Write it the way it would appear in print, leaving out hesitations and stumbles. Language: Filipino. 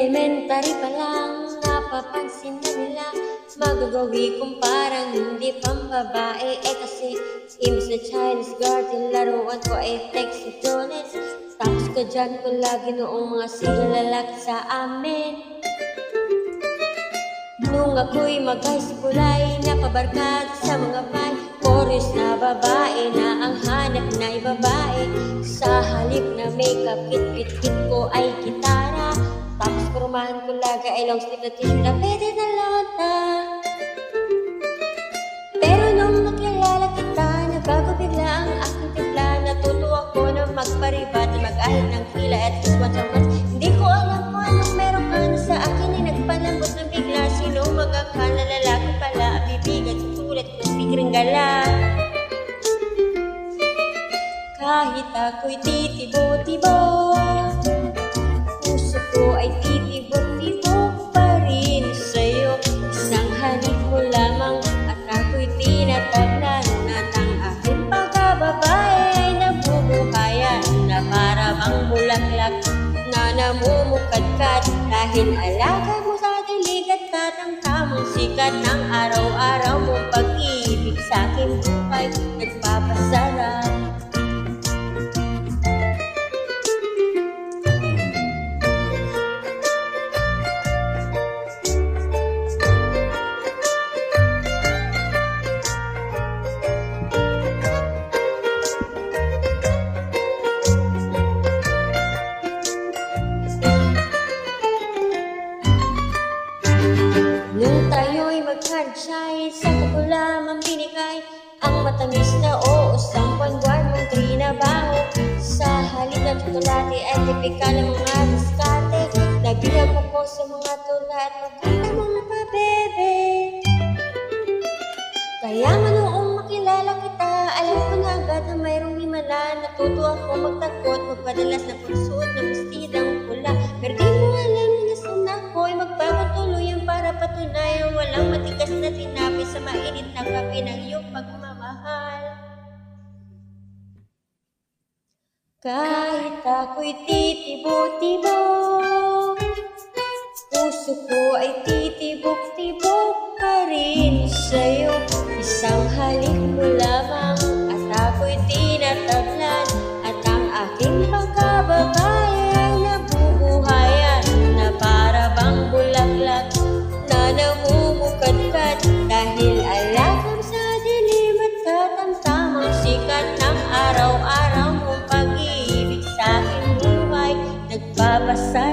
Elementary pa lang, napapansin na nila magagawi kong parang hindi pambabae. Kasi imbis na Chinese garden, laruan ko ay flexiones. Tapos ka dyan ko lagi noong mga sigalalaki sa amin. Nung ako'y mag-high school ay napabarkad sa mga pal, chorus na babae na ang hanap na'y babae. Sa halip na makeup, kit ko ay gitara. Tapos kurumahan ko lagi ay long sleeve na t-shirt na pwede na lota. Pero nung nakilala kita, nabago bigla ang aking timpla. Natuto ako na magparibat, mag-ahit ng kila at kiswan sa mas. Hindi ko alam kung anong meron ka na sa akin ay nagpalambot ng bigla. Sino magkakala, lalaki pala, bibigan, susulat ko, speakering gala. Kahit ako'y titibo-tibo, puso ko ay titibok-tibok pa rin sa'yo. Isang halik mo lamang at ako'y tinataglan. At ang aking pagkababae ay nabubuhayan na para bang bulaklak na namumukadkad. Dahil alakay mo sa dilig at katamtamang sikat ng araw-araw mong pag-ibig sa aking buhay nagpapasarap. Nung tayo'y mag-handshake, sa ko lamang binigay ang matamis na oos, ang buwan-buwan mong trinabaho. Sa halip ng tsokolate ay tipikal ng mga diskarte. Nagbilag ako sa mga tula at magkita mong pa, bebe. Kaya nga noong makilala kita, alam ko na agad na mayroong himala. Natuto ako magtakot, magpadalas na pagsuot ng mustidang pula. Pero di mo alam na sana ako'y magpapatuloyan para patunayan walang matigas na tinapi sa mainit na kape ng iyong pagmamahal. Kahit ako'y titibo-tibo, puso ko ay titibok-tibok pa rin sa'yo. Isang halik mo lamang at ako'y tinataglan. At ang aking pagkababae ay nabubuhayan na para bang bulaklak na namumukadkad. Dahil alakam sa dilim at katamtamang sikat ng araw-araw mong pag-ibig sa aking buhay nagpapasarap.